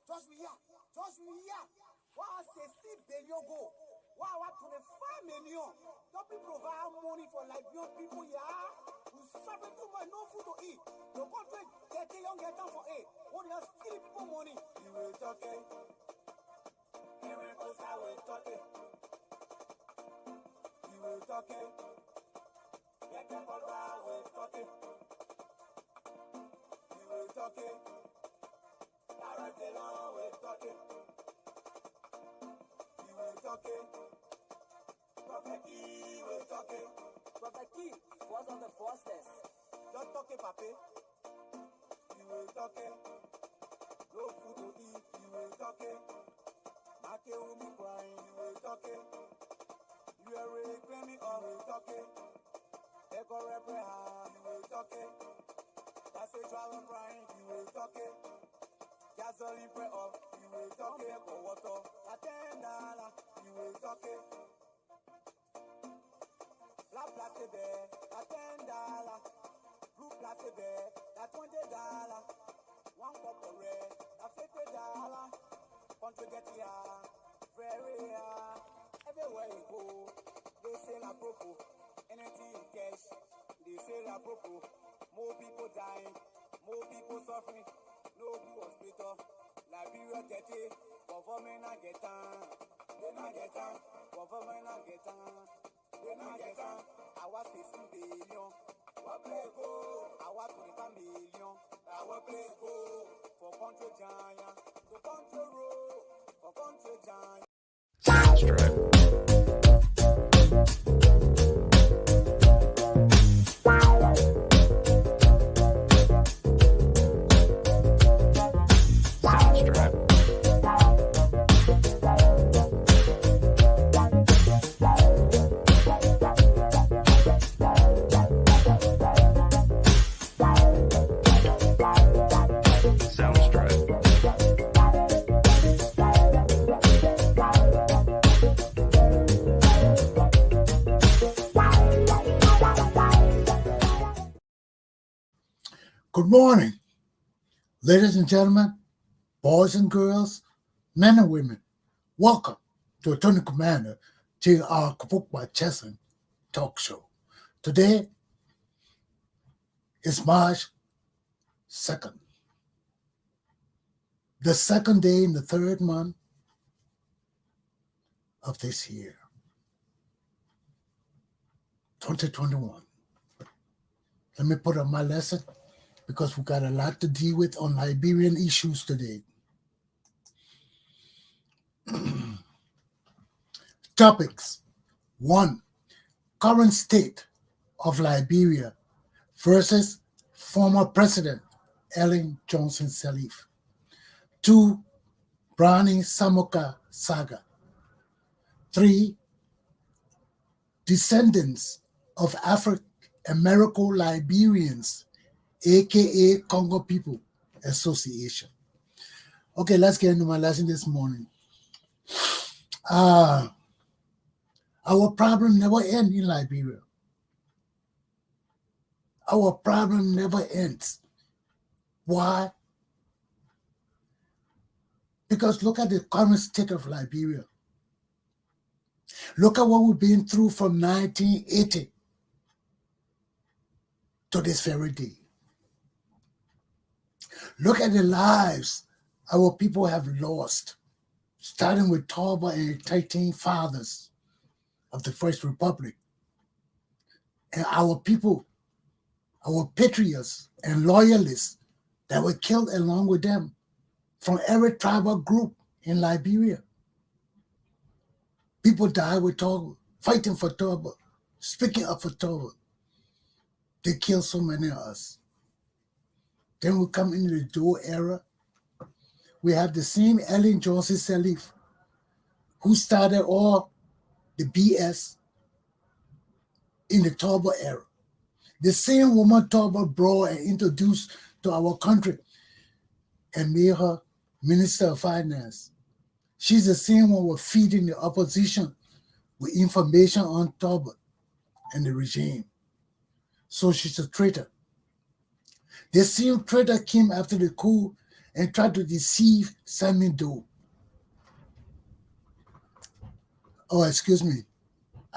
Just we here. Why 60 billion go? Why 25 million? Don't be provide money for Liberian people here. We suffer too much, no food to eat. The country get young get time for it. What do you steal people money? You will talk it. Americans I will talk it. You will talk it. Get them all right, will talk it. You will talk it. Arrest the law, will talk it. You will talk it. Prophet Key will talk it. Prophet Key was on the fastest. Don't talk it, papi. You will talk it. No food to eat, you will talk it. Make me crying, you will talk it. You are reclaiming all, will talk it. Echo reprehend, you will talk it. That's a travel crying, you will talk it. Gasoline pray off, you will talk it. For water, $10, you will talk it. Black plastic bag, $10. Blue plastic bag, $20. One cup of red, $50. Country get here, very here. Everywhere you go, they say la propos. Anything in cash, they say la propos. More people dying, more people suffering. No good hospital. Liberia dirty, government not get on. They not get on. Government not get on. They not get on. I was 16 billion. What play go? I was 25 million. I will play go for country giant. To country road for country giant. Good morning, ladies and gentlemen, boys and girls, men and women. Welcome to Attorney Commander Galpohkpa Chesson talk show. Today is March 2nd, the second day in the third month of this year, 2021. Let me put on my lesson, because we got a lot to deal with on Liberian issues today. Topics. 1. Current state of Liberia versus former President Johnson-Sirleaf. 2. Brownie Samukai saga. 3. Descendants of Americo-Liberians, aka Congo People Association. Okay, let's get into my lesson this morning. Our problem never ends in Liberia. Our problem never ends. Why? Because look at the current state of Liberia. Look at what we've been through from 1980 to this very day. Look at the lives our people have lost, starting with Tolbert and the 13 fathers of the First Republic. And our people, our patriots and loyalists that were killed along with them from every tribal group in Liberia. People died with Tolbert, fighting for Tolbert, speaking up for Tolbert. They killed so many of us. Then we come into the Doe era. We have the same Johnson-Sirleaf who started all the BS in the Tolbert era. The same woman Tolbert brought and introduced to our country and made her Minister of Finance. She's the same one who was feeding the opposition with information on Tolbert and the regime. So she's a traitor. The same traitor came after the coup and tried to deceive Samuel Doe. Oh, excuse me.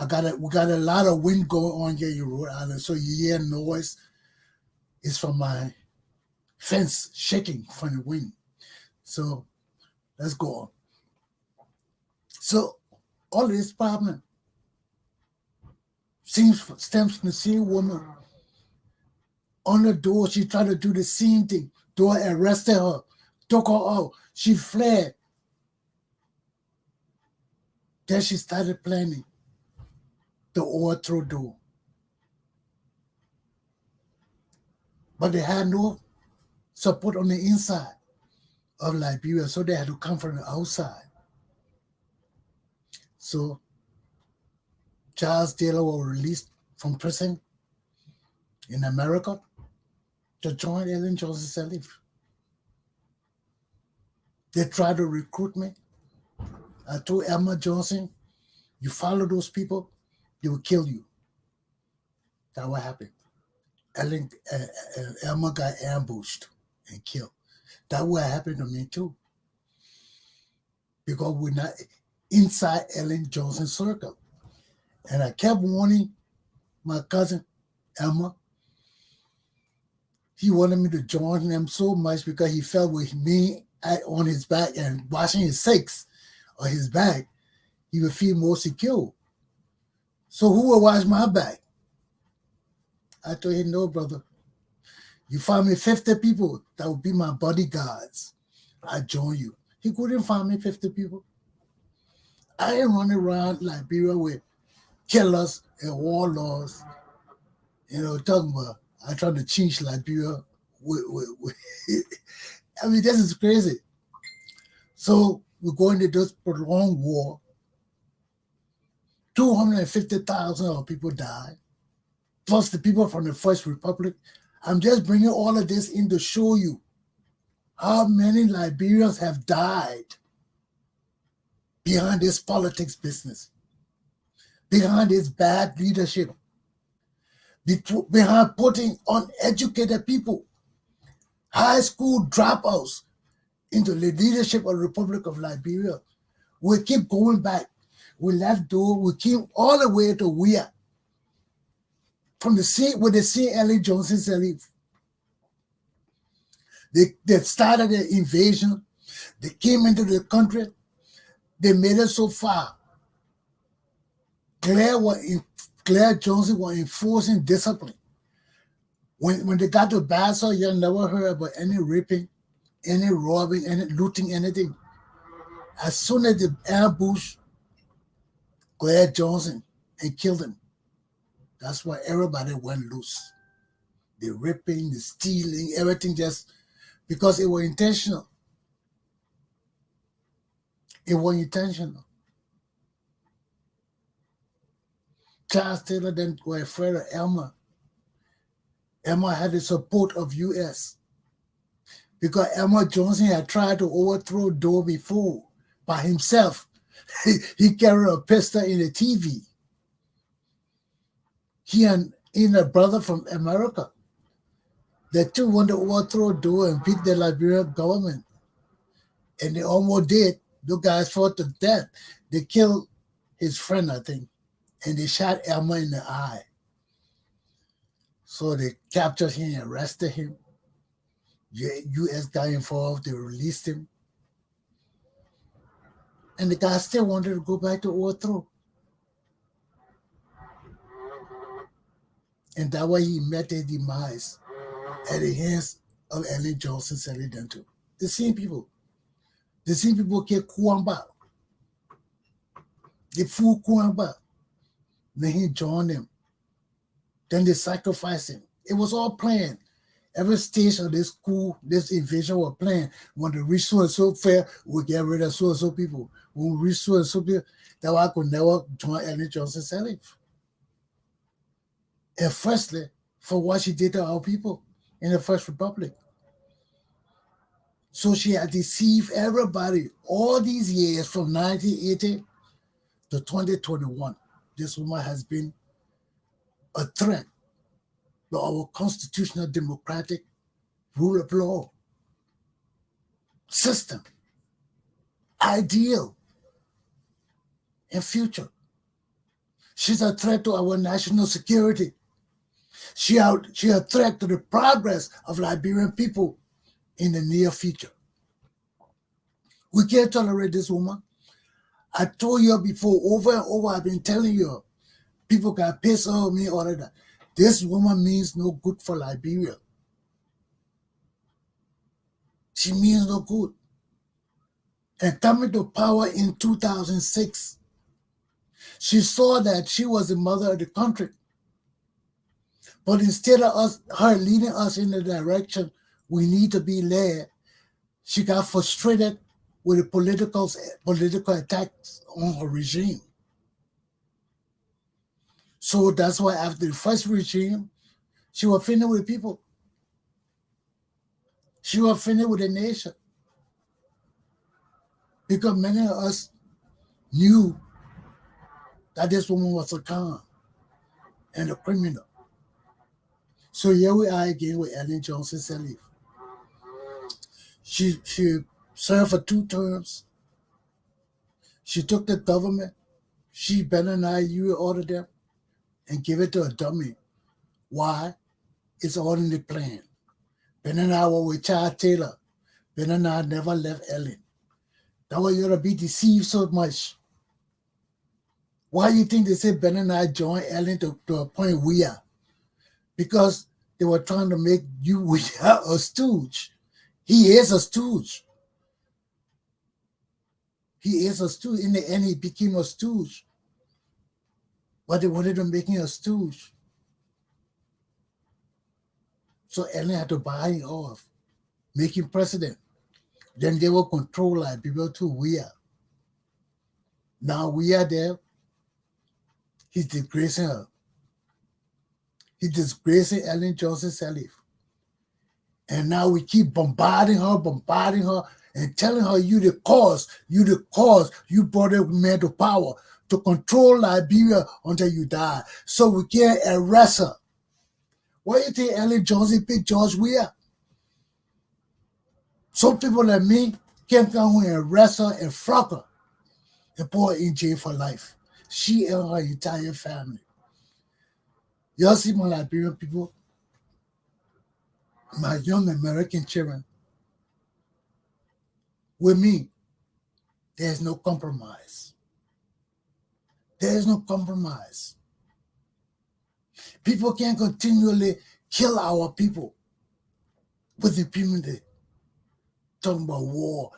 We got a lot of wind going on here in Rhode Island, so you hear noise. It's from my fence shaking from the wind. So let's go on. So all this problem stems from the same woman. On the door, she tried to do the same thing. Door arrested her, took her out. She fled. Then she started planning the overthrow Doe. But they had no support on the inside of Liberia, so they had to come from the outside. So Charles Taylor was released from prison in America to join Ellen Johnson-Sirleaf. They tried to recruit me. I told Elmer Johnson, you follow those people, they will kill you. That's what happened. Elmer got ambushed and killed. That's what happened to me too. Because we're not inside Ellen Johnson's circle. And I kept warning my cousin, Elmer. He wanted me to join him so much because he felt with me on his back and washing his sacks on his back, he would feel more secure. So who will watch my back? I told him, no, brother. You find me 50 people that will be my bodyguards. I join you. He couldn't find me 50 people. I ain't running around Liberia with killers and warlords, talking about I tried to change Liberia. I mean, this is crazy. So we're going to this prolonged war. 250,000 of people died, plus the people from the First Republic. I'm just bringing all of this in to show you how many Liberians have died behind this politics business, behind this bad leadership, behind putting uneducated people, high school dropouts into the leadership of the Republic of Liberia. We keep going back. We left Doe, we came all the way to Weir. From the sea, with the same Ellen Johnson-Sirleaf. They started the invasion. They came into the country. They made it so far. Claire Johnson was enforcing discipline. When they got to Basso, you never heard about any raping, any robbing, any looting, anything. As soon as they ambushed Claire Johnson and killed him, that's why everybody went loose. The raping, the stealing, everything just because it was intentional. It was intentional. Charles Taylor then was afraid of Elmer. Elmer had the support of U.S. because Elmer Johnson had tried to overthrow Doe before by himself. He carried a pistol in the TV. He and a brother from America. The two wanted to overthrow Doe and beat the Liberian government. And they almost did. Those guys fought to death. They killed his friend, I think, and they shot Elmer in the eye. So they captured him and arrested him. The U.S. got involved. They released him. And the guy still wanted to go back to overthrow. And that's why he met his demise at the hands of Ellen Johnson-Sirleaf too. The same people. The same people killed Kwamba. They fooled Kwamba. Then he joined them. Then they sacrificed him. It was all planned. Every stage of this coup, this invasion was planned. When the reach so and so fair, we get rid of so and so people. When we reach so and so people, that's why I could never join Ellen Johnson-Sirleaf. And firstly, for what she did to our people in the First Republic. So she had deceived everybody all these years from 1980 to 2021. This woman has been a threat to our constitutional democratic rule of law. system, ideal, and future. She's a threat to our national security. She a threat to the progress of Liberian people in the near future. We can't tolerate this woman. I told you before, over and over, I've been telling you, people got pissed off me, all of that. This woman means no good for Liberia. She means no good. And coming to power in 2006, she saw that she was the mother of the country. But instead of her leading us in the direction we need to be led, she got frustrated with the political attacks on her regime. So that's why after the first regime, she was finished with people. She was finished with the nation. Because many of us knew that this woman was a con and a criminal. So here we are again with Ellen Johnson-Sirleaf. She served for 2 terms. She took the government. She better not you order them and give it to a dummy. Why? It's all in the plan. Ben and I were with Chad Taylor. Ben and I never left Ellen. That's why you ought to be deceived so much. Why you think they say Ben and I joined Ellen to a point we are? Because they were trying to make we are a stooge. He is a stooge. He is a stooge. In the end, he became a stooge. But they wanted to make him a stooge. So Ellen had to buy him off, make him president. Then they will control Liberia too. We are. Now we are there. He's disgracing her. He's disgracing Ellen Johnson-Sirleaf. And now we keep bombarding her, and telling her you the cause, you brought a man to power to control Liberia until you die. So we can't arrest her. Why do you think Ellen Johnson picked George Weah? Some people like me can come and arrest her and flog her and put her in jail for life. She and her entire family. Y'all see my Liberian people, my young American children, with me, there's no compromise. There is no compromise. People can't continually kill our people with impunity. Talking about war.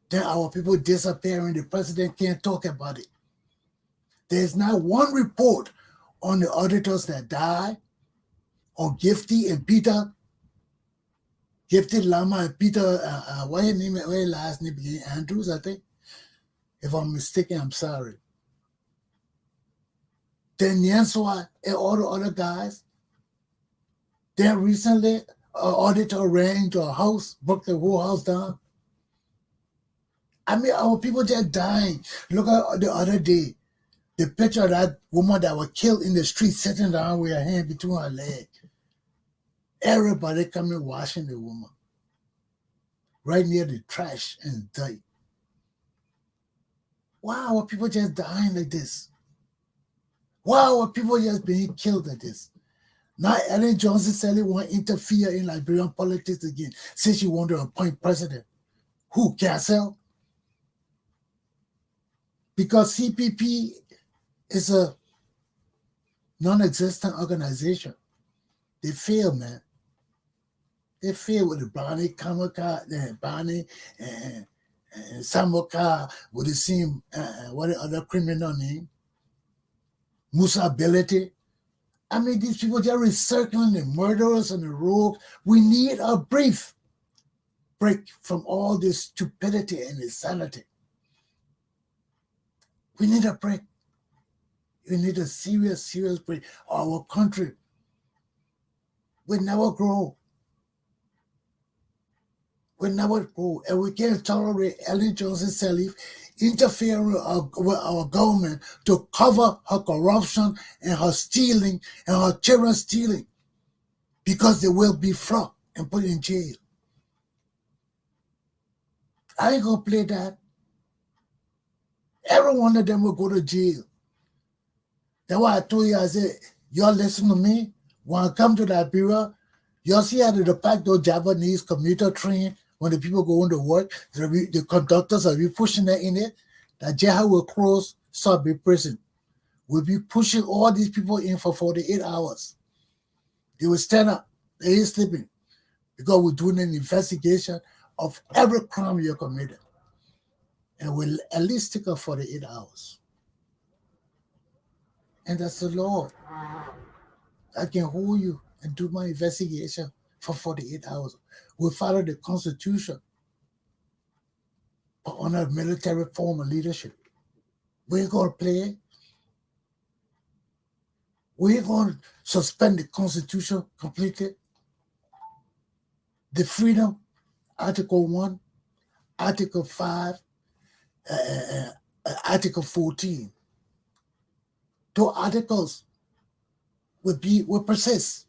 Then our people disappearing. The president can't talk about it. There's not one report on the auditors that died, or Gifty and Peter, Gifted Lama and Peter, what his last name begin? Andrews, I think. If I'm mistaken, I'm sorry. Then Yanswa and all the other guys. Then recently, an auditor ran into a house, broke the whole house down. I mean, our people just dying. Look at the other day, the picture of that woman that was killed in the street, sitting down with her hand between her legs. Everybody coming washing the woman right near the trash and dirt. Why are people just dying like this? Why are people just being killed like this? Now Ellen Johnson-Sirleaf want to interfere in Liberian politics again, since she wanted to appoint president. Who, Cassell? Because CPP is a non-existent organization. They fail, man. They fail with the Brownie, Brownie, and Samukai, with the same, what the other criminal name? Musa Ability. I mean, these people, they're recircling the murderers and the rogues. We need a brief break from all this stupidity and insanity. We need a break. We need a serious break. Our country will never grow. Will never grow. And we can't tolerate Ellen Johnson-Sirleaf interfering with our government to cover her corruption and her stealing and her children stealing, because they will be flogged and put in jail. I ain't gonna play that. Every one of them will go to jail. That's why I told you, I said, y'all listen to me. When I come to Liberia, y'all see how the pack those Japanese commuter train, when the people go into work, the conductors are be pushing that in it. That jail will close, Subway prison. We'll be pushing all these people in for 48 hours. They will stand up. They ain't sleeping. Because we're doing an investigation of every crime you committed. And we'll at least take up 48 hours. And that's the law. I can hold you and do my investigation for 48 hours. We follow the Constitution, but on a military form of leadership. We ain't going to play. We ain't going to suspend the Constitution completely. The freedom, Article 1, Article 5, Article 14. Those articles will persist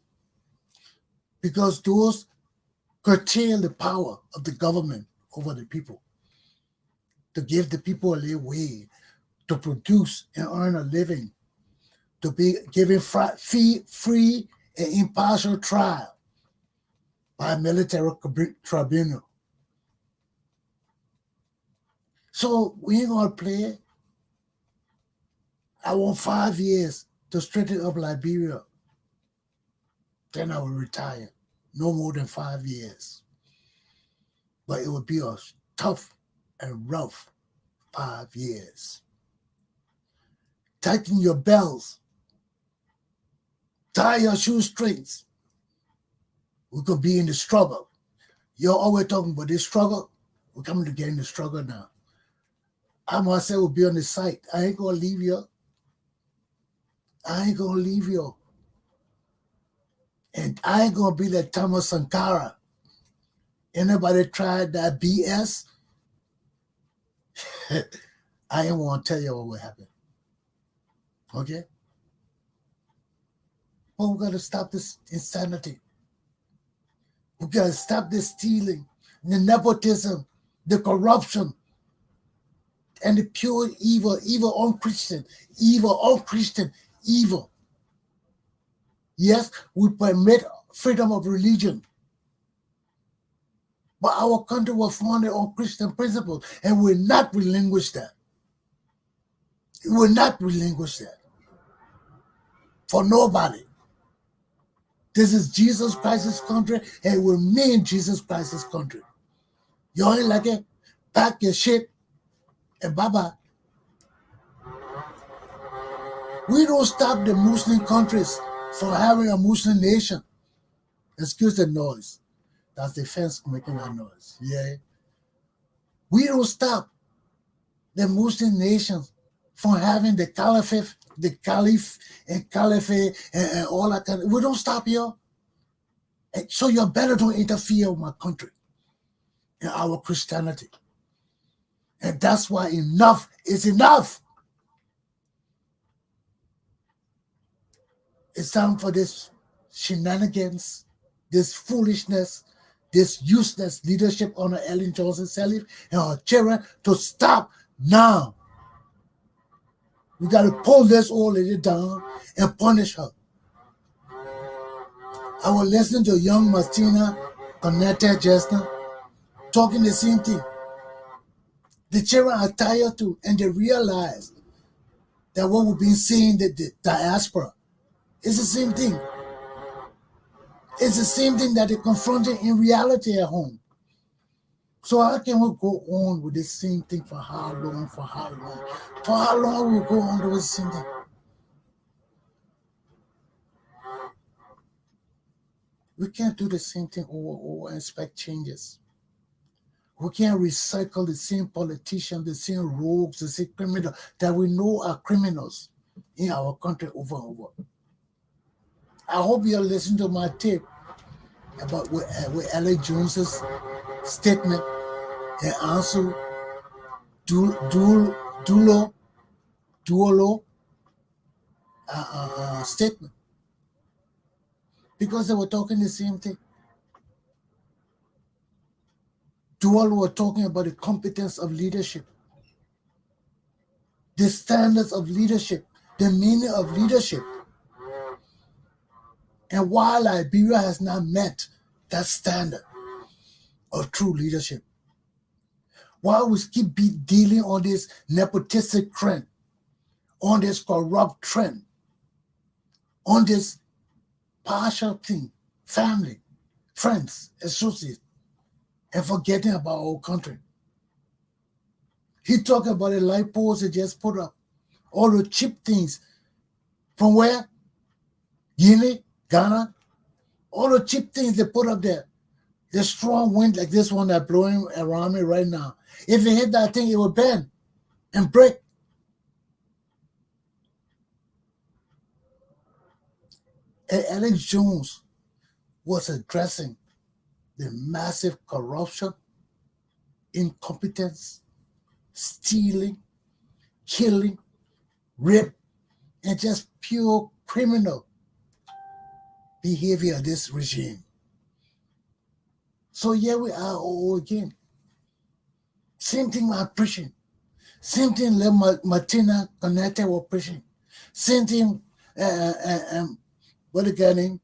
because those curtail the power of the government over the people, to give the people a way to produce and earn a living, to be given free and impartial trial by a military tribunal. So we ain't gonna play. I want 5 years to straighten up Liberia. Then I will retire. No more than 5 years. But it will be a tough and rough 5 years. Tighten your belts. Tie your shoestrings. We could be in the struggle. You're always talking about this struggle. We're coming to get in the struggle now. I myself will be on the site. I ain't going to leave you. I ain't going to leave you. And I ain't going to be like Thomas Sankara. Anybody tried that BS? I ain't want to tell you what will happen. Okay? But we got to stop this insanity. We got to stop this stealing, the nepotism, the corruption, and the pure evil unchristian, evil. Yes, we permit freedom of religion. But our country was founded on Christian principles, and we'll not relinquish that. We will not relinquish that for nobody. This is Jesus Christ's country, and it will remain Jesus Christ's country. You ain't like it? Pack your shit and bye-bye. We don't stop the Muslim countries from having a Muslim nation. Excuse the noise. That's the fence making that noise. Yeah. We don't stop the Muslim nations from having the caliphate, and all that kind of. We don't stop here. And so you better don't interfere with my country and our Christianity. And that's why enough is enough. It's time for this shenanigans, this foolishness, this useless leadership under Ellen Johnson-Sirleaf and her children to stop now. We got to pull this old lady down and punish her. I was listening to young Martina Conetta Chesson talking the same thing. The children are tired too, and they realize that what we've been saying, the diaspora, is the same thing. It's the same thing that they're confronting in reality at home. So how can we go on with the same thing for how long? For how long will we go on with the same thing? We can't do the same thing over and expect changes. We can't recycle the same politicians, the same rogues, the same criminals that we know are criminals in our country over and over. I hope you're listening to my tape about with L.A. Jones's statement and answer Duolo statement, because they were talking the same thing. Dual were talking about the competence of leadership, the standards of leadership, the meaning of leadership. And why Liberia has not met that standard of true leadership. Why we keep dealing on this nepotistic trend, on this corrupt trend, on this partial thing, family, friends, associates, and forgetting about our country. He talked about the light poles he just put up, all the cheap things. From where? Guinea, Ghana, all the cheap things they put up there. The strong wind like this one that's blowing around me right now. If it hit that thing, it would bend and break. And Alex Jones was addressing the massive corruption, incompetence, stealing, killing, rape, and just pure criminal behavior of this regime. So here we are all again. Same thing I'm preaching. Same thing Martina Connected was preaching. Same thing what the guy named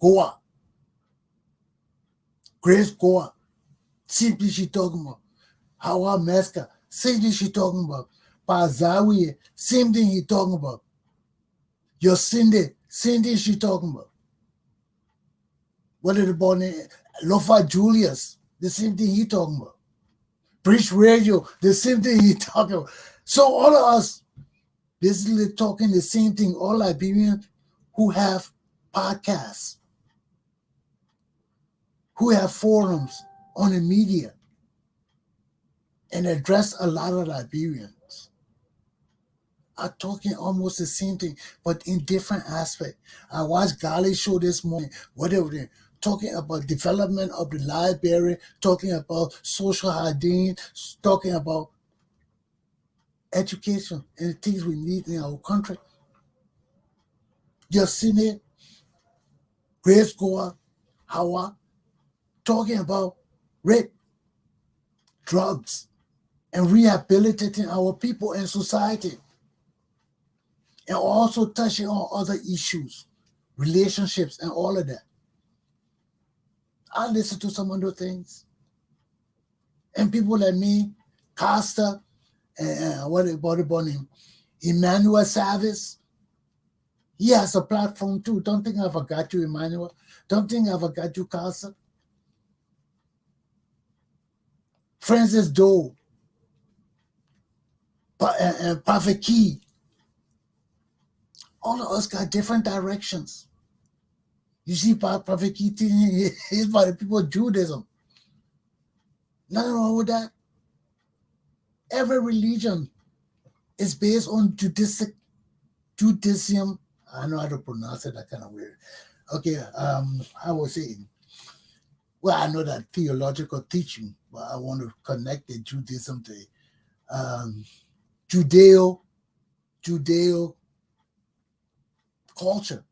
Goa. Grace Goa. Same thing she talking about. Hawa Meska. Same thing she talking about. Pazawi. Same thing he talking about. Yosinde. Same thing she talking about. What are the born Lofa Julius? The same thing he talking about. British Radio. The same thing he talking about. So all of us basically talking the same thing. All Liberians who have podcasts, who have forums on the media, and address a lot of Liberians are talking almost the same thing, but in different aspects. I watched Gali show this morning, whatever they're talking about development of the library, talking about social hygiene, talking about education and the things we need in our country. Just seen it, Grace Goa, Hawa, talking about rape, drugs, and rehabilitating our people and society. And also touching on other issues, relationships, and all of that. I listen to some of those things. And people like me, Costa, and what about him? Emmanuel Savas. He has a platform too. Don't think I forgot you, Emmanuel. Don't think I forgot you, Costa. Francis Doe, Prophet Key. All of us got different directions. You see, Prophet Key, he's by the people of Judaism. Nothing wrong with that. Every religion is based on Judaism. I know how to pronounce it, that kind of weird. Okay, I was saying, well, I know that theological teaching, but I want to connect the Judaism to Judeo culture,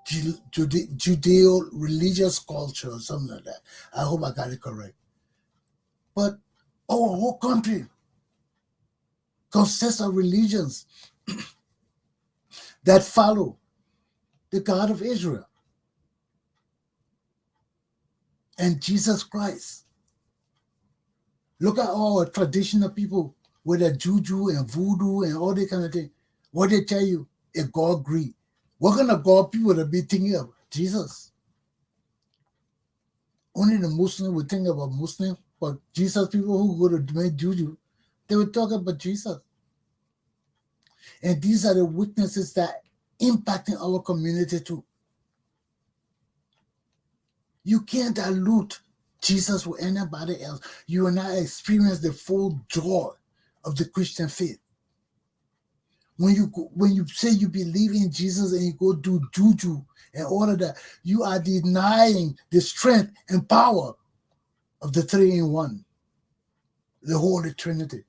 Judeo religious culture, or something like that. I hope I got it correct. But our whole country consists of religions that follow the God of Israel and Jesus Christ. Look at our traditional people with their juju and voodoo and all that kind of thing. What they tell you, a God greed. What kind of God people that be thinking of? Jesus. Only the Muslim would think about Muslim, but Jesus people who go to make juju, they would talk about Jesus. And these are the weaknesses that impacting our community too. You can't dilute Jesus with anybody else. You will not experience the full joy of the Christian faith. When you say you believe in Jesus and you go do juju and all of that, you are denying the strength and power of the 3-in-1, the Holy Trinity,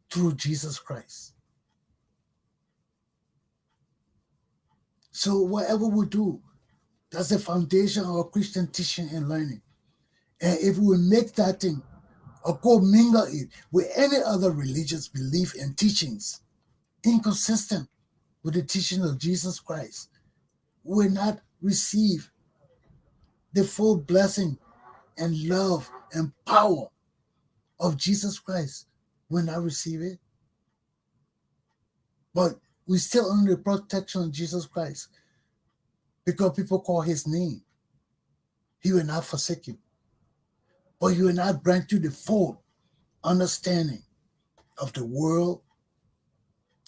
through Jesus Christ. So whatever we do, that's the foundation of our Christian teaching and learning. And if we make that thing or go mingle it with any other religious belief and teachings inconsistent with the teaching of Jesus Christ, we will not receive the full blessing and love and power of Jesus Christ. We will not receive it. But we still under the protection of Jesus Christ because people call his name. He will not forsake you. But he will not grant you the full understanding of the world,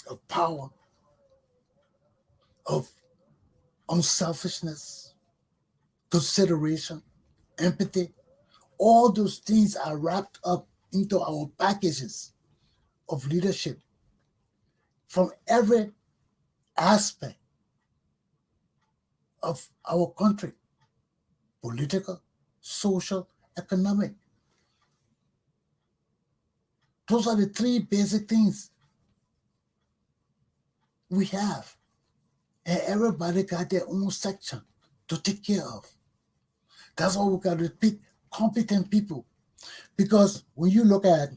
of power, of unselfishness, consideration, empathy. All those things are wrapped up into our packages of leadership from every aspect of our country: political, social, economic. Those are the three basic things we have. And everybody got their own section to take care of. That's why we got to pick competent people. Because when you look at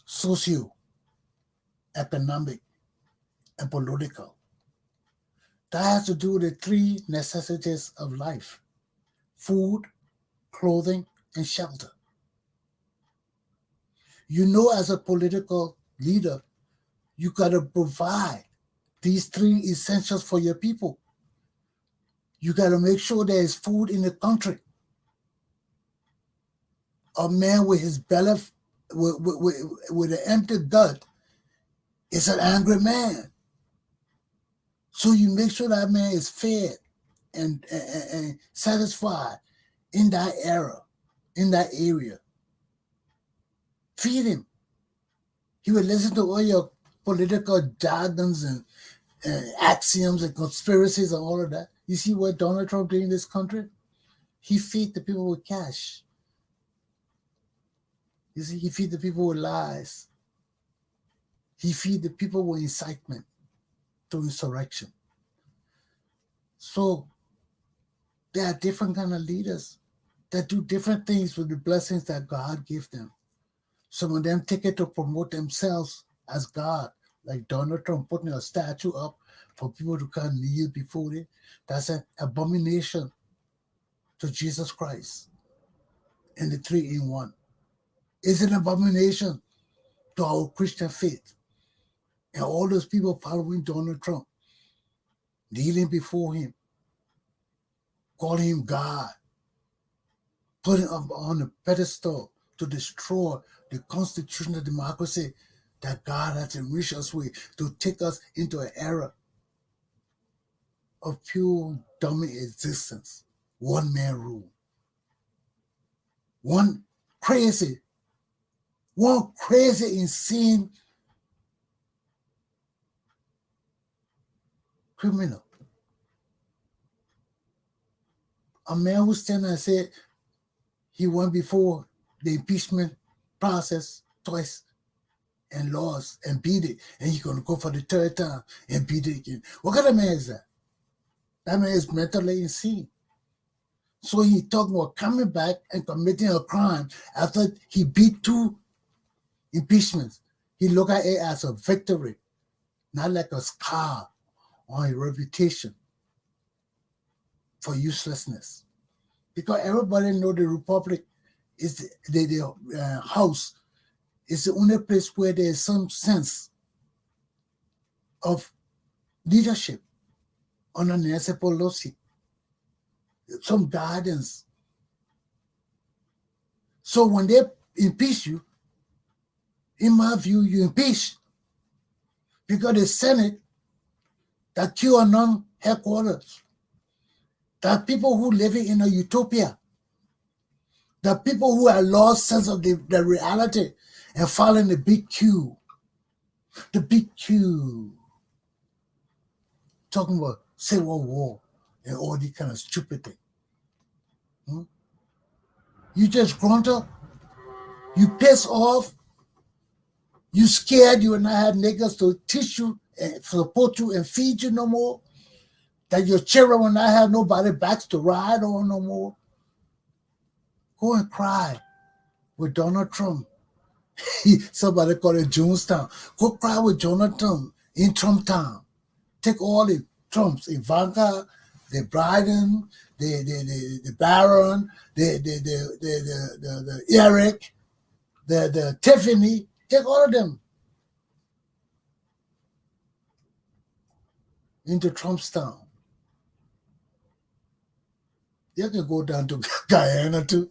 socio-economic and political, that has to do with the three necessities of life: food, clothing, and shelter. You know, as a political leader, you got to provide these three essentials for your people. You got to make sure there is food in the country. A man with his belly, with an empty gut, is an angry man. So you make sure that man is fed and satisfied in that area. Feed him. He would listen to all your political jargons and axioms and conspiracies and all of that. You see what Donald Trump did in this country? He feed the people with cash. You see, he feed the people with lies. He feed the people with incitement to insurrection. So there are different kind of leaders that do different things with the blessings that God gave them. Some of them take it to promote themselves as God, like Donald Trump putting a statue up for people to come kneel before it. That's an abomination to Jesus Christ and the three in one. It's an abomination to our Christian faith. And all those people following Donald Trump, kneeling before him, calling him God, putting him on a pedestal to destroy the constitutional democracy that God has enriched us with, to take us into an era of pure dummy existence, one man rule. One crazy, insane criminal. A man who stand and said he went before the impeachment process twice and lost and beat it, and he's going to go for the third time and beat it again. What kind of man is that? That man is mentally insane. So he talking about coming back and committing a crime after he beat two impeachments. He look at it as a victory, not like a scar on a reputation for uselessness. Because everybody know the Republic is the House is the only place where there is some sense of leadership under Nancy Pelosi, some guidance. So when they impeach you, in my view, you impeach because the Senate, that QAnon headquarters, that people who living in a utopia, the people who have lost sense of the reality and following the big Q, talking about civil war and all these kind of stupid things. You just grunter, you piss off, you scared you will not have niggas to teach you and support you and feed you no more. that your children will not have nobody backs to ride on no more. Go and cry with Donald Trump. Somebody call it Jonestown. Go cry with Donald Trump in Trump Town. Take all the Trumps, Ivanka, the Biden, the Baron, the Eric, the Tiffany. Take all of them into Trump's town. You can go down to Guyana too,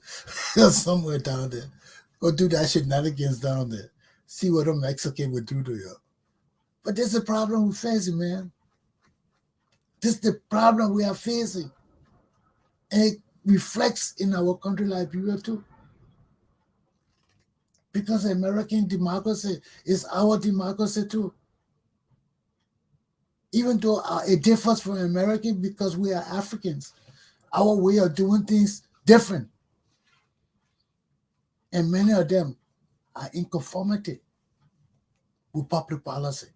or somewhere down there. Go do that shenanigans down there. See what a Mexican would do to you. But this is the problem we're facing, man. This is the problem we are facing. And it reflects in our country Liberia too. Because American democracy is our democracy too. Even though it differs from American because we are Africans. Our way of doing things different. And many of them are in conformity with public policy,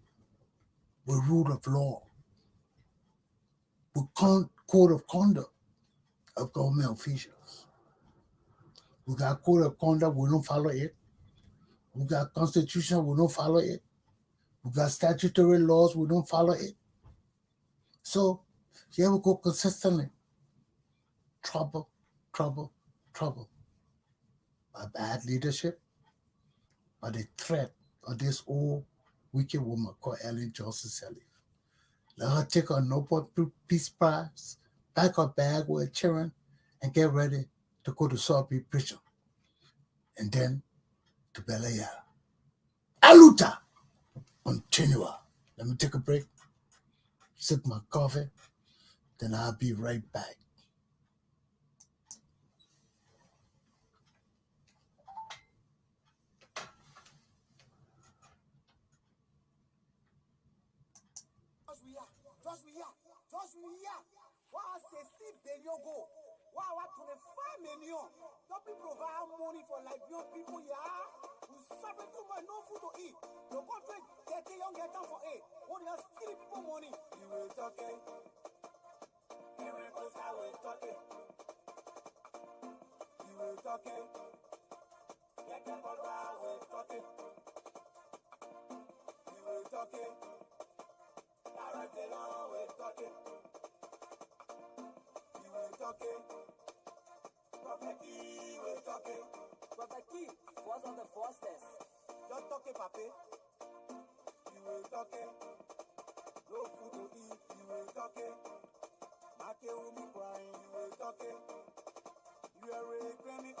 with rule of law, with code of conduct of government officials. We got code of conduct, we don't follow it. We got constitution, we don't follow it. We got statutory laws, we don't follow it. So here we go consistently. Trouble, trouble, trouble. By bad leadership, by the threat of this old wicked woman called Ellen Johnson-Sirleaf. Let her take her Nobel Peace Prize, pack her bag with children, and get ready to go to Sorbet prison. And then to Belair. Aluta! Continua. Let me take a break, sip my coffee, then I'll be right back. Just we are. Why I say $6 billion go? Why I 25 million? Don't be provide money for Liberian people, yeah? We suffer too much, no food to eat. The country get young get time for it. What you steal people money? You will talk it. You will talk it. You will talk it. Get them all will talk it. You will talk it. Arrest the law will talk it. You will talk it. Prophet Key will talk it. Prophet Key was on the fastest. Just talk it, papi. You will talk it. No food to eat. You will talk it. Make will be crying. You will talk it. You are really crying.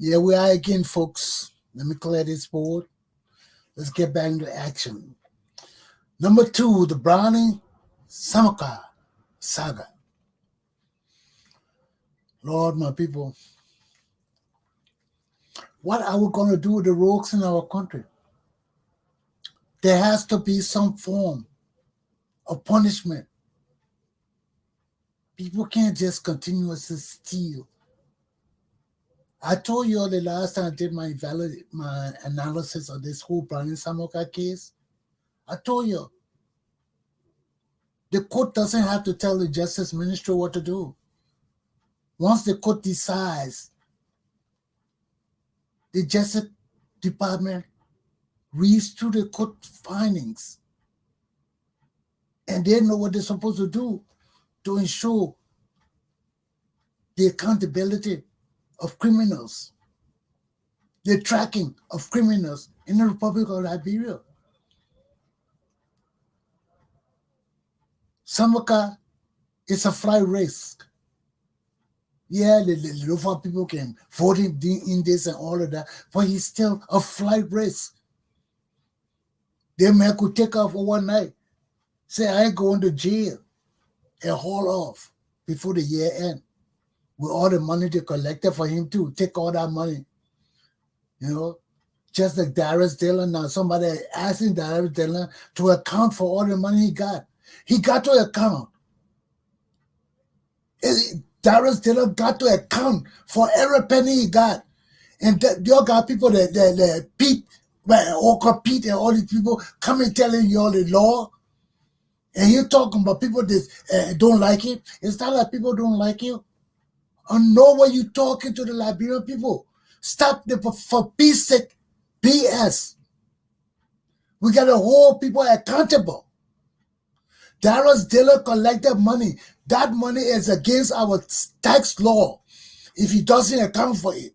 Yeah, we are again, folks. Let me clear this board. Let's get back into action. Number 2, the Brownie Samukai saga. Lord, my people, what are we going to do with the rogues in our country? There has to be some form of punishment. People can't just continuously steal. I told you all the last time I did my analysis of this whole Brownie Samukai case. I told you, the court doesn't have to tell the Justice Ministry what to do. Once the court decides, the Justice Department reads through the court findings, and they know what they're supposed to do to ensure the accountability of criminals, the tracking of criminals in the Republic of Liberia. Samukai is a flight risk. Yeah, the Lofa people can vote him in this and all of that, but he's still a flight risk. The man could take off overnight, say, I ain't going to jail, and haul off before the year end with all the money they collected for him too. Take all that money, you know. Just like Darius Dillon now, somebody asking Darius Dillon to account for all the money he got. He got to account. Darius Dillon got to account for every penny he got. And you got people that Pete, Oka Pete and all these people coming telling you all the law. And you're talking about people that don't like it. It's not like people don't like you. I know when you're talking to the Liberian people. Stop the for peace sake BS. We got to hold people accountable. Darius Dillon collected money. That money is against our tax law if he doesn't account for it.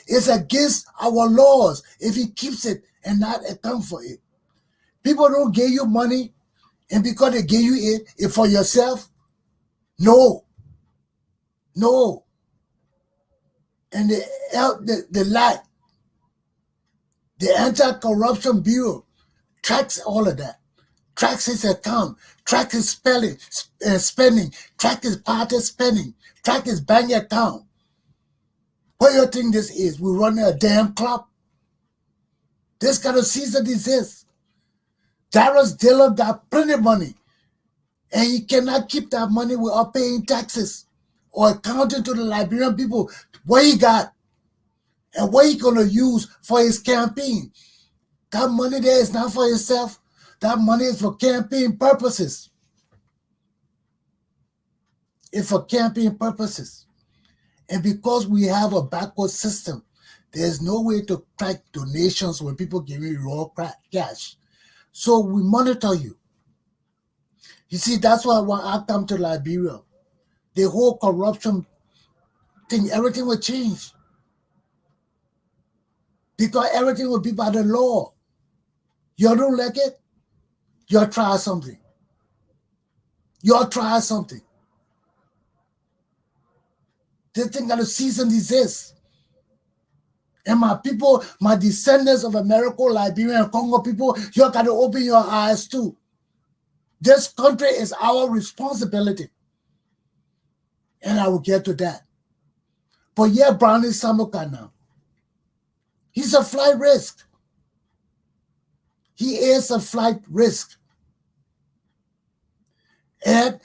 It's against our laws if he keeps it and not account for it. People don't give you money, and because they give you it for yourself, no. And the Anti-Corruption Bureau tracks all of that. Tracks his account, track his spending, track his party spending, track his bank account. What do you think this is? We're running a damn club? This kind of cease and desist. Darius Dillon got plenty of money, and he cannot keep that money without paying taxes or accounting to the Liberian people what he got and what he's going to use for his campaign. That money there is not for himself. That money is for campaign purposes. It's for campaign purposes. And because we have a backward system, there's no way to track donations when people give you raw cash. So we monitor you. You see, that's why when I come to Liberia, the whole corruption thing, everything will change. Because everything will be by the law. You don't like it? You'll try something. This thing got to cease and desist. And my people, my descendants of Americo-Liberian and Congo people, you got to open your eyes too. This country is our responsibility. And I will get to that. But yeah, Brownie Samukai now. He's a flight risk. He is a flight risk. And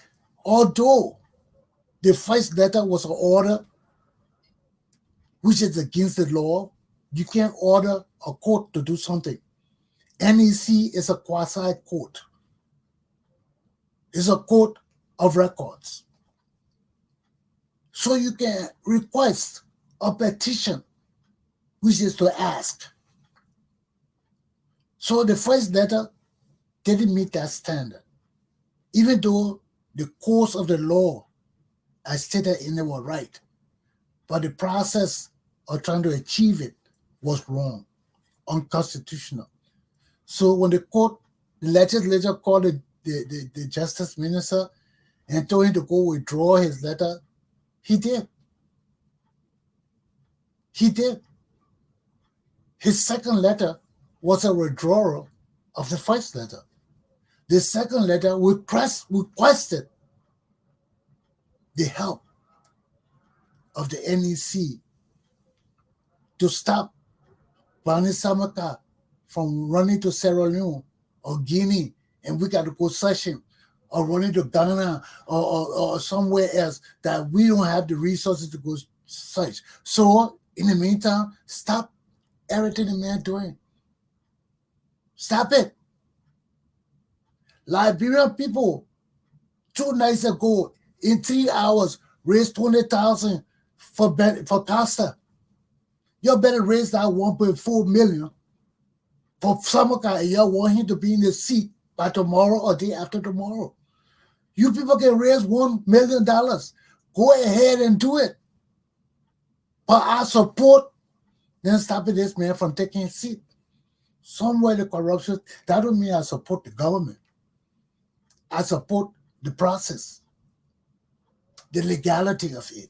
although the first letter was an order, which is against the law, you can't order a court to do something. NEC is a quasi-court. It's a court of records. So you can request a petition, which is to ask. So the first letter didn't meet that standard, even though the course of the law, as stated in it, was right. But the process of trying to achieve it was wrong, unconstitutional. So when the legislature called the justice minister and told him to go withdraw his letter, he did. His second letter was a withdrawal of the first letter. The second letter requested the help of the NEC to stop Brownie Samukai from running to Sierra Leone or Guinea, and we got to go search him, or running to Ghana or somewhere else that we don't have the resources to go search. So in the meantime, stop everything the man doing. Stop it. Liberian people 2 nights ago in 3 hours raised $20,000 for Costa. You better raise that 1.4 million for Samukai, and you want him to be in the seat by tomorrow or day after tomorrow. You people can raise $1 million. Go ahead and do it. But I support then stopping this man from taking his seat. Somewhere the corruption, that don't mean I support the government. I support the process, the legality of it.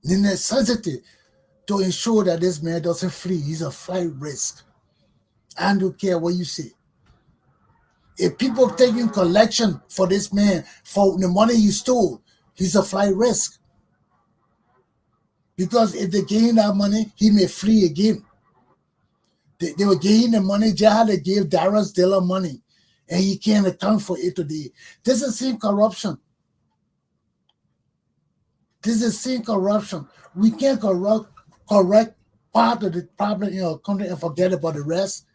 The necessity to ensure that this man doesn't flee. He's a flight risk. I don't care what you say. If people taking collection for this man for the money he stole, he's a flight risk. Because if they gain that money, he may flee again. They were gaining the money. Jahad gave Darius Dilla money, and he can't account for it today. This is the same corruption. This is the same corruption. We can't correct part of the problem in our country and forget about the rest,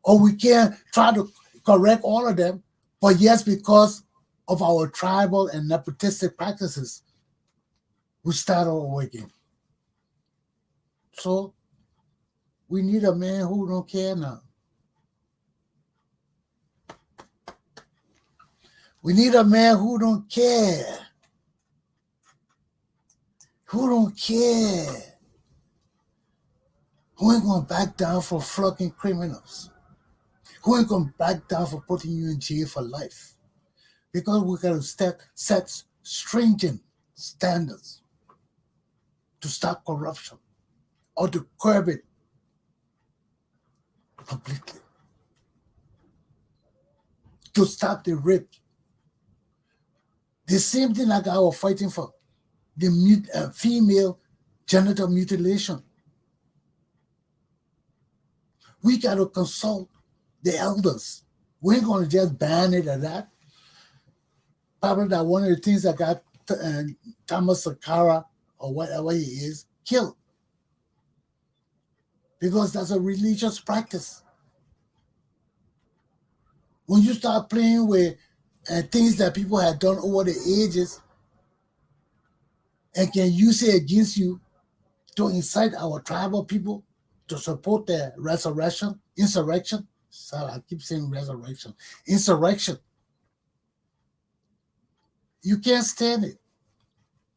or we can't try to correct all of them, but yes, because of our tribal and nepotistic practices, we start all over again. So we need a man who don't care now. We need a man who don't care. Who don't care. Who ain't gonna back down for flogging criminals? Who ain't gonna back down for putting you in jail for life? Because we gotta set stringent standards to stop corruption or to curb it completely. To stop the rape. The same thing like I was fighting for, the female genital mutilation. We got to consult the elders. We ain't going to just ban it at that. Probably that one of the things that got Thomas Sankara, or whatever he is, killed. Because that's a religious practice. When you start playing with things that people had done over the ages and can use it against you to incite our tribal people to support their insurrection. Sorry, I keep saying resurrection. Insurrection. You can't stand it.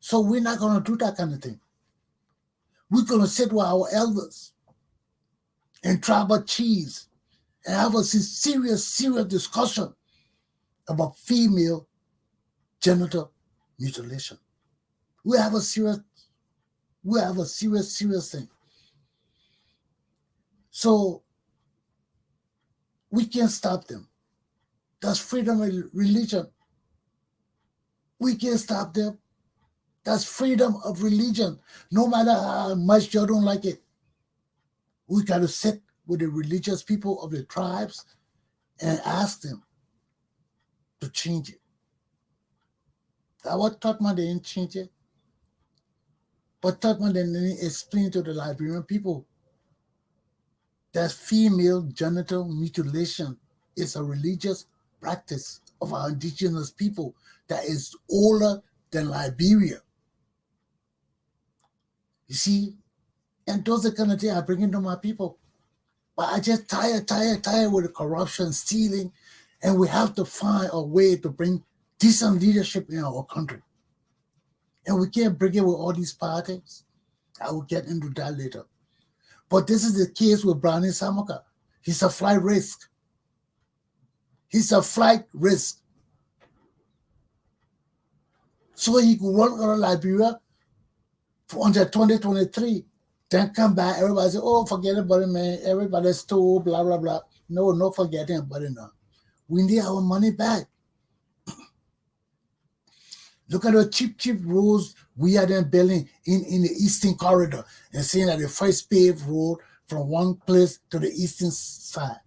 So we're not going to do that kind of thing. We're going to sit with our elders and tribal chiefs and have a serious discussion about female genital mutilation. We have a serious thing. So we can't stop them. That's freedom of religion. We can't stop them. That's freedom of religion. No matter how much you don't like it. We got to sit with the religious people of the tribes and ask them to change it. That what Totman didn't change it. But Totman didn't explain to the Liberian people that female genital mutilation is a religious practice of our indigenous people that is older than Liberia. You see? And those are the kind of things I bring into my people. But I just tired with the corruption, stealing, and we have to find a way to bring decent leadership in our country. And we can't bring it with all these parties. I will get into that later. But this is the case with Brownie Samukai. He's a flight risk. He's a flight risk. So he could run out of Liberia until 2023. Then come back, everybody say, oh, forget about it, man. Everybody stole, blah, blah, blah. No forgetting about it now. We need our money back. Look at the cheap roads we are then building in the Eastern Corridor and saying that the first paved road from one place to the eastern side.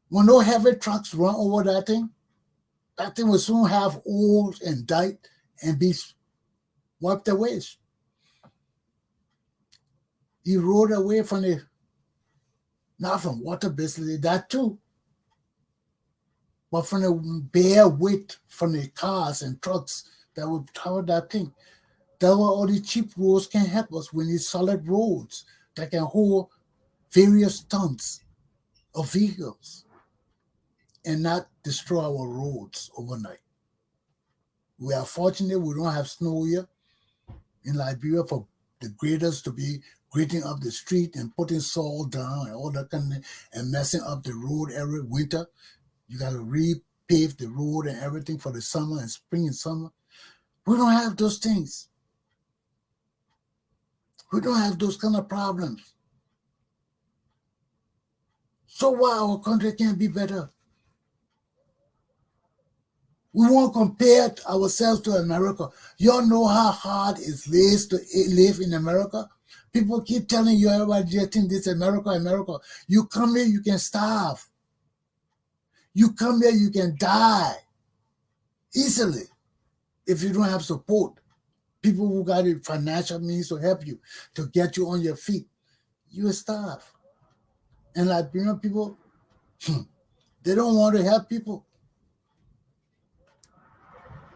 When no heavy trucks run over that thing will soon have old and died and be wiped away. He rode away from not from water basically, that too, but from the bare weight from the cars and trucks that would travel that thing. That's why all these cheap roads can help us. We need solid roads that can hold various tons of vehicles and not destroy our roads overnight. We are fortunate we don't have snow here in Liberia for the graders to be grading up the street and putting soil down and all that kind of thing and messing up the road every winter. You got to repave the road and everything for the summer and spring and summer. We don't have those things. We don't have those kind of problems. So why our country can't be better? We won't compare ourselves to America. You all know how hard it is to live in America? People keep telling you, everybody just think this America, America. You come here, you can starve. You come here, you can die easily if you don't have support. People who got the financial means to help you, to get you on your feet, you will starve. And Liberian people, they don't want to help people.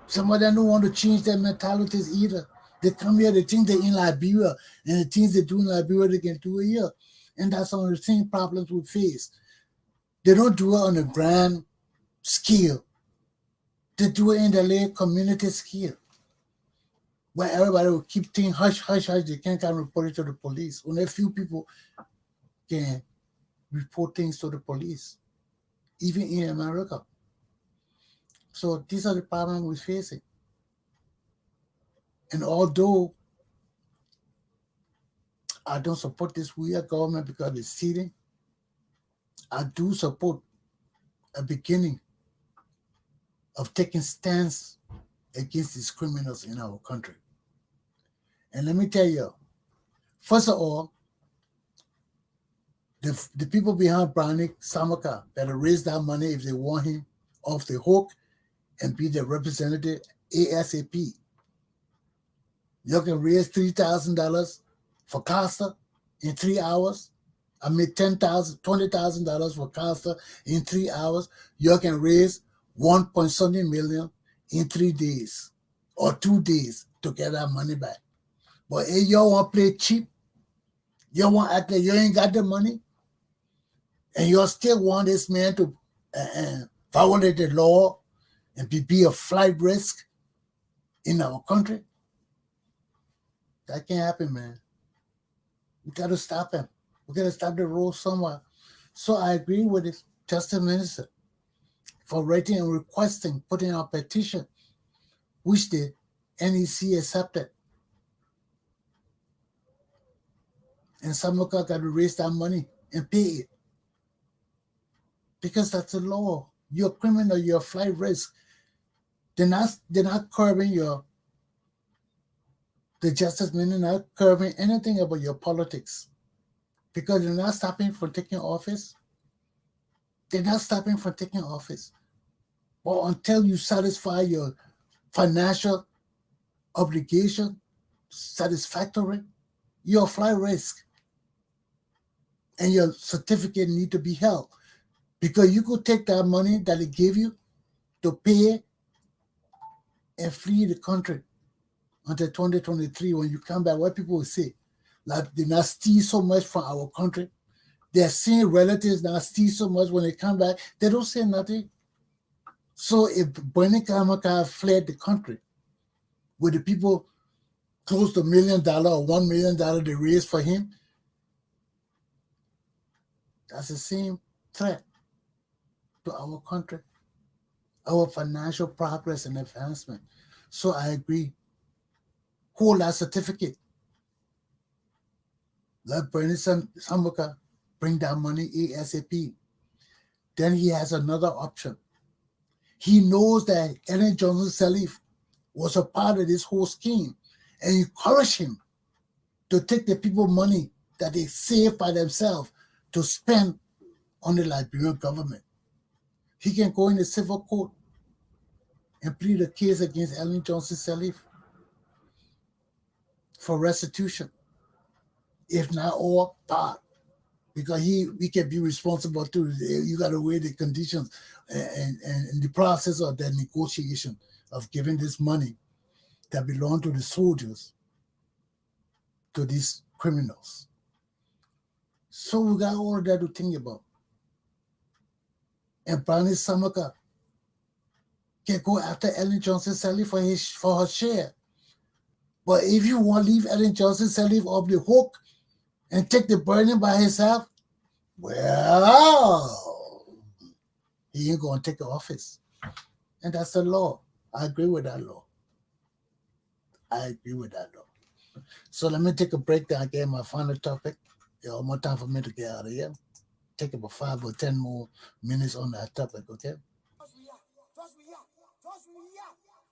Some of them don't want to change their mentalities either. They come here, they think they're in Liberia, and the things they do in Liberia, they can do it here. And that's some of the same problems we face. They don't do it on a grand scale. They do it in the little community scale, where everybody will keep things hush, hush, hush. They can't come report it to the police. Only a few people can report things to the police, even in America. So these are the problems we're facing. And although I don't support this weird government because it's stealing, I do support a beginning of taking stance against these criminals in our country. And let me tell you, first of all, the people behind Brownie, Samukai, better raise that money if they want him off the hook and be the representative ASAP. You can raise $3,000 for Costa in 3 hours. I mean $10,000, $20,000 for Costa in 3 hours. You can raise 1.something million in 3 days or 2 days to get that money back. But if you want to play cheap, you want to act like you ain't got the money, and you still want this man to violate the law and be a flight risk in our country, that can't happen, man. We got to stop him. We got to stop the rule somewhere. So I agree with the Justice Minister for writing and requesting, putting out a petition, which the NEC accepted. And Samukai got to raise that money and pay it. Because that's the law. You're a criminal, you're a flight risk. They're not curbing the Justice Minister, not curbing anything about your politics. Because they're not stopping from taking office. They're not stopping from taking office. But until you satisfy your financial obligation satisfactory, you're a flight risk. And your certificate need to be held. Because you could take that money that they give you to pay and flee the country until 2023 when you come back. What people will say, like they not steal so much from our country. They're seeing relatives not steal so much when they come back. They don't say nothing. So if Bernie Samukai fled the country with the people close to $1 million or $1 million they raised for him, that's the same threat to our country, our financial progress and advancement. So I agree. Hold that certificate. Let Bernie Samukai bring that money ASAP. Then he has another option. He knows that Ellen Johnson-Sirleaf was a part of this whole scheme and encouraged him to take the people money that they saved by themselves to spend on the Liberian government. He can go in the civil court and plead a case against Ellen Johnson-Sirleaf for restitution, if not all, part. Because we can be responsible too. You got to weigh the conditions and the process of that negotiation of giving this money that belong to the soldiers to these criminals. So we got all of that to think about. And Brownie Samukai can go after Ellen Johnson-Sirleaf for her share. But if you want to leave Ellen Johnson-Sirleaf off the hook and take the burden by himself, well, he ain't going to take the office. And that's the law. I agree with that law. I agree with that law. So let me take a break. Then I get my final topic. One more time for me to get out of here. Take about 5 or 10 more minutes on that topic, okay? Just we are.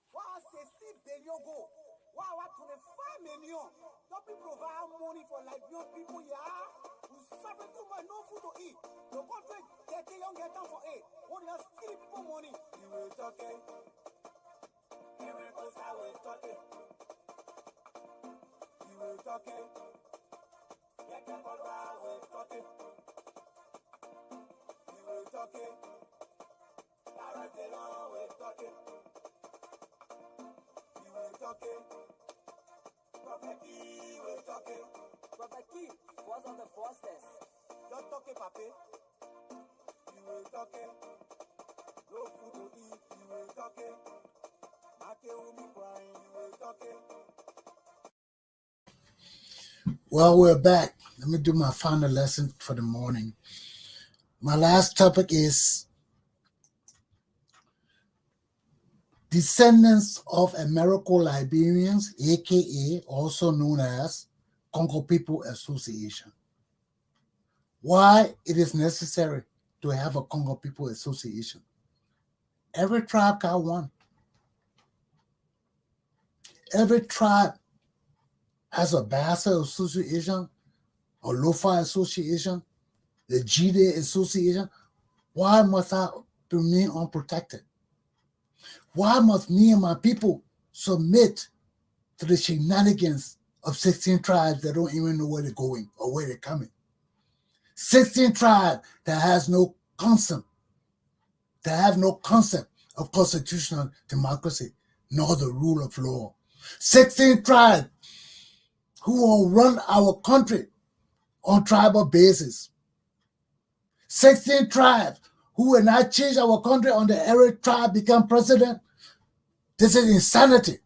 Why say 6 billion go? Why 25 million? Don't be provide money for Liberian people, yeah? We suffer too much, no food to eat. The country get young get down for it. What do you steal people money? You will talk it. Here we go, I will talk it. You will talk it. Yeah, can go around, will talk it. You will talk it. Now the law will talk it. You will talk it. Prophet Key will talk it. Prophet Key was on the forces. Don't talk it, papi. You will talk it. No food to eat. You will talk it. Ake will be crying. You will talk it. Well, we're back. Let me do my final lesson for the morning. My last topic is Descendants of Americo-Liberians, aka also known as Congo People Association. Why it is necessary to have a Congo People Association. Every tribe got one. Every tribe has a Bassa Association, a Lofa Association, the Jide Association. Why must I remain unprotected? Why must me and my people submit to the shenanigans of 16 tribes that don't even know where they're going or where they're coming? 16 tribes that has no concept, of constitutional democracy, nor the rule of law. 16 tribes who will run our country on tribal basis. 16 tribes who will not change our country on the every tribe become president. This is insanity.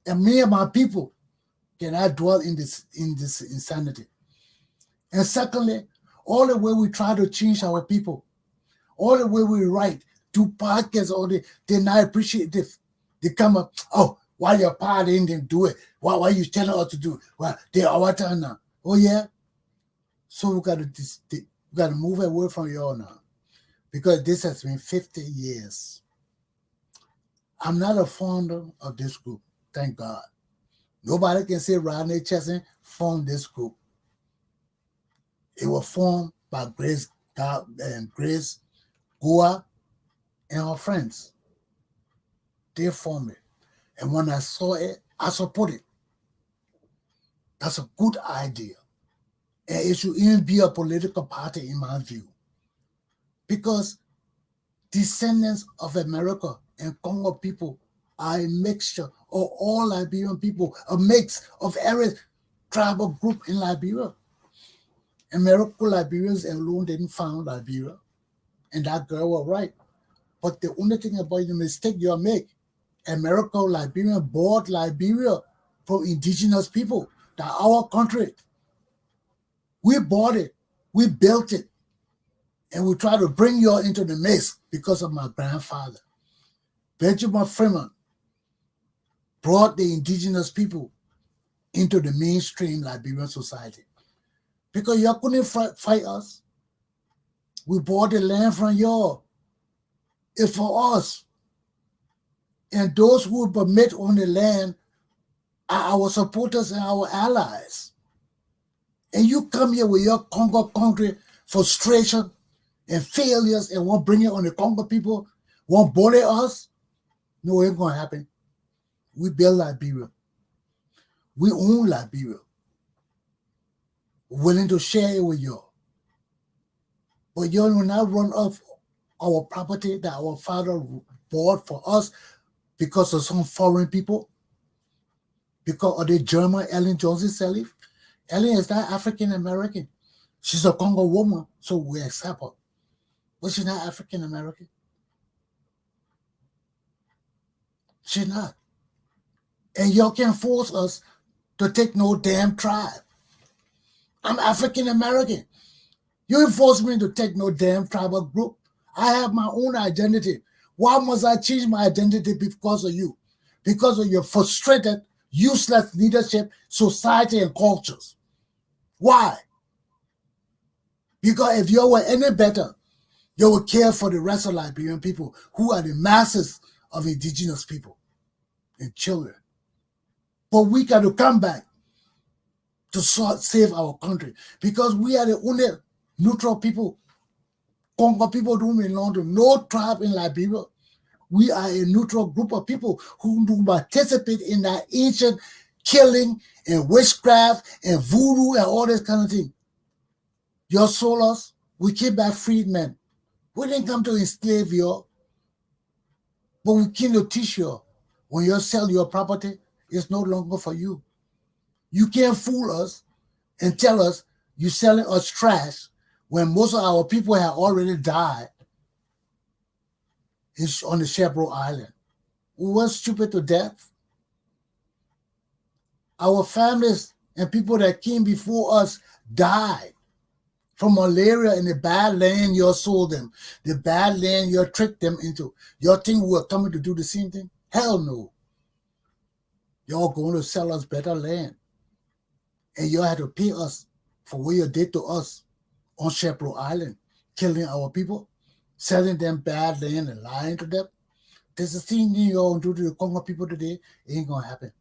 And me and my people cannot dwell in this insanity. And secondly, all the way we try to change our people, all the way we write, do podcasts, they not appreciate this. They come up, oh, why your party didn't do it? Why you telling us to do it? Well, they are our turn now. Oh yeah? So we got to move away from y'all now. Because this has been 50 years. I'm not a founder of this group, thank God. Nobody can say Rodney Chesson formed this group. It was formed by Grace Goa and her friends. They formed it. And when I saw it, I support it. That's a good idea. And it should even be a political party in my view. Because Descendants of America and Congo people are a mixture of all Liberian people, a mix of every tribal group in Liberia. Americo-Liberians alone didn't found Liberia, and that girl was right. But the only thing about the mistake you make, Americo-Liberian bought Liberia from indigenous people. That's our country. We bought it, we built it, and we try to bring you all into the mix because of my grandfather. Benjamin Freeman brought the indigenous people into the mainstream Liberian society. Because y'all couldn't fight us. We bought the land from y'all. It's for us. And those who permit on the land are our supporters and our allies. And you come here with your Congo country frustration and failures and won't bring it on the Congo people, won't bully us. No, it ain't going to happen. We build Liberia. We own Liberia. We're willing to share it with y'all. But y'all will not run off our property that our father bought for us because of some foreign people, because of the German Ellen Johnson-Sirleaf. Ellen is not African American. She's a Congo woman, so we accept her. But she's not African American. She's not. And y'all can't force us to take no damn tribe. I'm African American. You ain't force me to take no damn tribal group. I have my own identity. Why must I change my identity because of you? Because of you're frustrated, useless leadership, society, and cultures. Why? Because if you were any better, you would care for the rest of Liberian people, who are the masses of indigenous people and children. But we got to come back to save our country, because we are the only neutral people. Congo people don't belong to no tribe in Liberia. We are a neutral group of people who do participate in that ancient killing and witchcraft and voodoo and all this kind of thing. You sold us. We came back freedmen. We didn't come to enslave you, but we came to teach you. When you sell your property, it's no longer for you. You can't fool us and tell us you're selling us trash when most of our people have already died on the Shepherd Island. We were stupid to death. Our families and people that came before us died from malaria in the bad land you sold them, the bad land you tricked them into. You think we were coming to do the same thing? Hell no. You're going to sell us better land. And you had to pay us for what you did to us on Shepherd Island, killing our people, selling them bad land and lying to them. This is the thing you're going to do to the Congo people today. It ain't going to happen.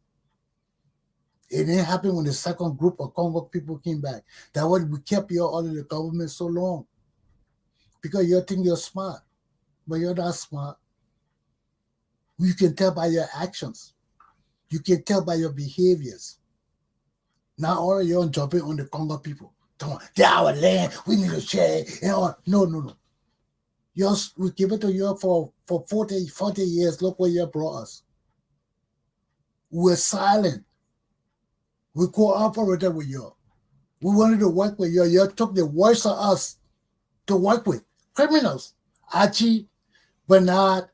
It didn't happen when the second group of Congo people came back. That's why we kept you all in the government so long. Because you think you're smart, but you're not smart. You can tell by your actions. You can tell by your behaviors. Now all of you jumping on the Congo people. They're our land. We need to share it. No. We give it to you for 40 years. Look where you brought us. We're silent. We cooperated with you. We wanted to work with you. You took the worst of us to work with. Criminals. Archie, Bernard,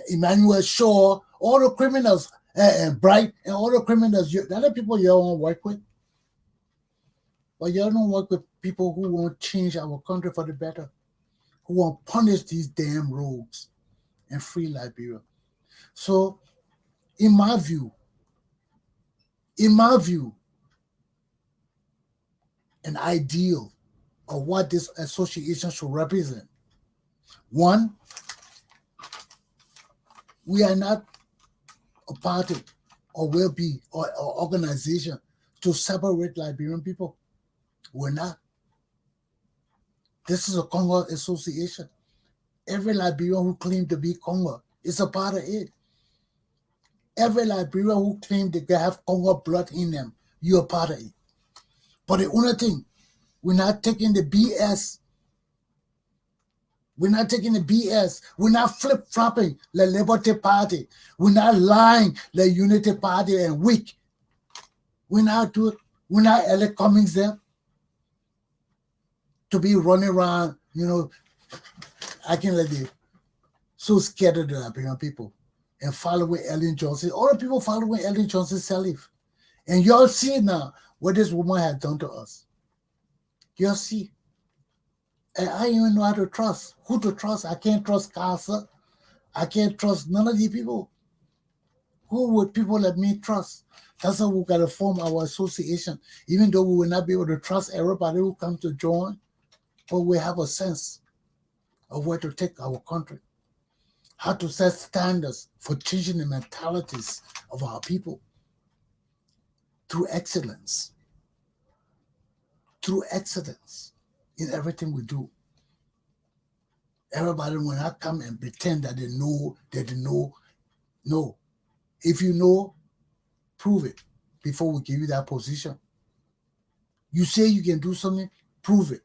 Emmanuel Shaw, all the criminals, and Bright, and all the criminals. The other people you don't work with. But you don't work with people who want to change our country for the better, who want to punish these damn rogues and free Liberia. So, in my view, an ideal of what this association should represent. One, we are not a party or will be or organization to separate Liberian people. We're not. This is a Congo association. Every Liberian who claims to be Congo is a part of it. Every Liberian who claims they have Congo blood in them, you're a part of it. But the only thing, we're not taking the BS. We're not taking the BS. We're not flip-flopping like Liberty Party. We're not lying like Unity Party and weak. We're not Alec Cummings there to be running around, acting like they so scared of the Liberian people and following Ellen Johnson. All the people following Ellen Johnson-Sirleaf. And y'all see now what this woman has done to us. Y'all see. And I don't even know how to trust. Who to trust? I can't trust Casa. I can't trust none of these people. Who would people let me trust? That's how we got to form our association. Even though we will not be able to trust everybody who comes to join, but we have a sense of where to take our country. How to set standards for changing the mentalities of our people through excellence. Through excellence in everything we do. Everybody will not come and pretend that they know. No. If you know, prove it before we give you that position. You say you can do something, prove it.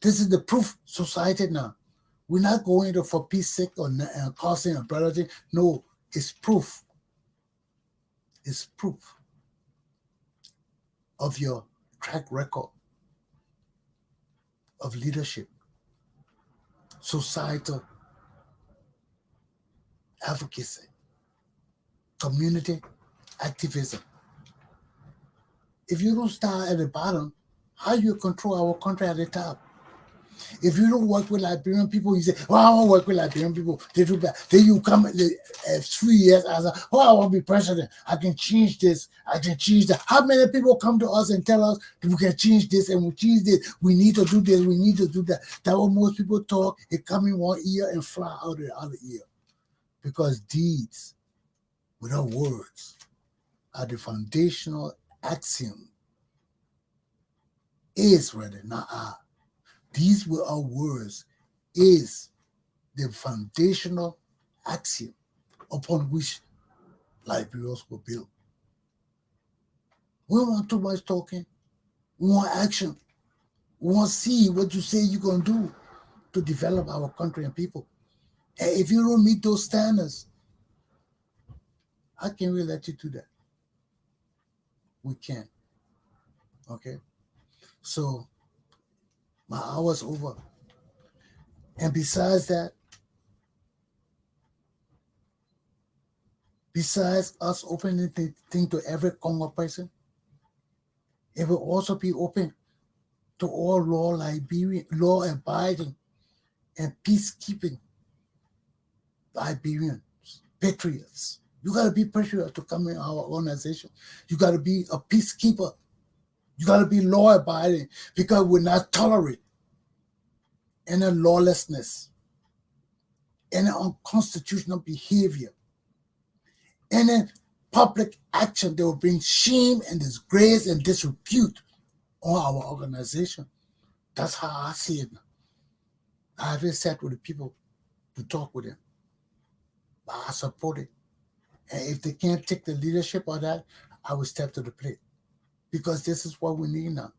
This is the proof society now. We're not going to for peace sake or causing a brother thing. No, it's proof. It's proof of your track record of leadership, societal advocacy, community activism. If you don't start at the bottom, how you control our country at the top? If you don't work with Liberian people, you say, "Oh, I want to work with Liberian people. They do bad." Then you come 3 years as "Oh, I want to be president. I can change this. I can change that." How many people come to us and tell us we can change this and we change this? We need to do this. We need to do that. That's what most people talk. It come in one ear and fly out of the other ear, because deeds without words are the foundational axiom. Is rather, not are. These without words is the foundational axiom upon which Liberians were built. We don't want too much talking. We want action. We want to see what you say you're going to do to develop our country and people. And if you don't meet those standards, how can we let you do that? We can't. Okay? So, my hour's over. And besides that, besides us opening the thing to every Congo person, it will also be open to all law-abiding and peacekeeping Liberians, patriots. You got to be patriot to come in our organization. You got to be a peacekeeper. You got to be law-abiding, because we're not tolerate any lawlessness, any unconstitutional behavior, any public action that will bring shame and disgrace and disrepute on our organization. That's how I see it. I haven't sat with the people to talk with them, but I support it. And if they can't take the leadership of that, I will step to the plate, because this is what we need now.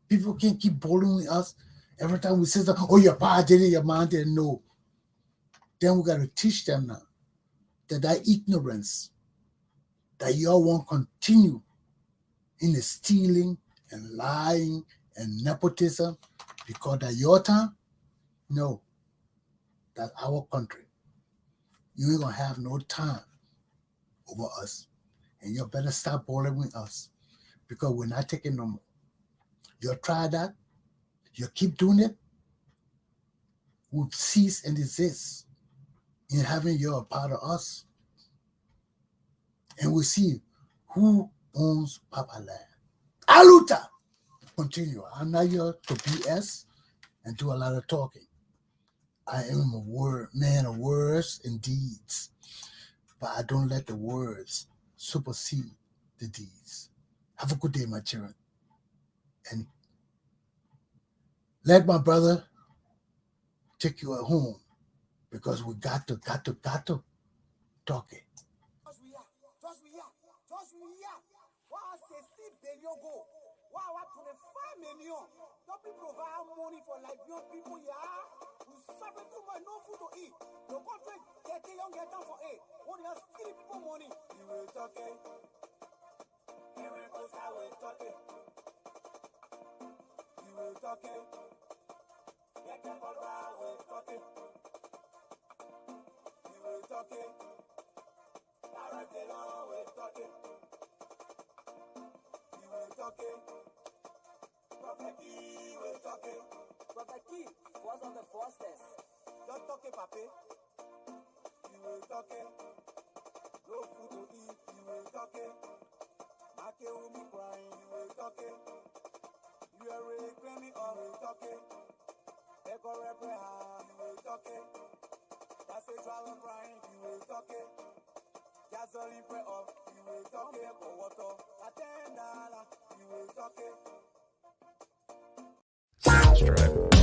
People can't keep bullying us every time we say, "Oh, your pa did it, your mom didn't know." Then we got to teach them now that ignorance, that y'all won't continue in the stealing and lying and nepotism, because at your time, no, that's our country. You ain't gonna have no time over us, and you better stop bullying us, because we're not taking no more. You try that, you keep doing it, we'll cease and desist in having you a part of us, and we'll see who owns Papa land. Aluta! Continue. I'm not here to BS and do a lot of talking. I am a man of words and deeds, but I don't let the words supersede the deeds. Have a good day, my children. And let my brother take you at home, because we got to talk it. Just we are. Wow, 60 billion go. Wow, 25 million. Don't be provide money for Liberian people, yeah. We suffer too much, no food to eat. The country get the young get down for aid. What you steal people money? You will talk it. You will go I will talk it. You will talk it. Get the ball, I will talk it. You will talk it. Arrest the law, will talk it. You will talk it. Prophet Key will talk it. Prophet Key was on the fastest. Don't talk it, papi. You will talk it. No food to eat, you will talk it. Make will be crying, you will talk it. You are really claiming, you will talk it. Take a reprehend, you will talk it. That's a travel crying, you will talk it. Gasoline pray off, you will talk it. For water, $10, you will talk it. Sounds right.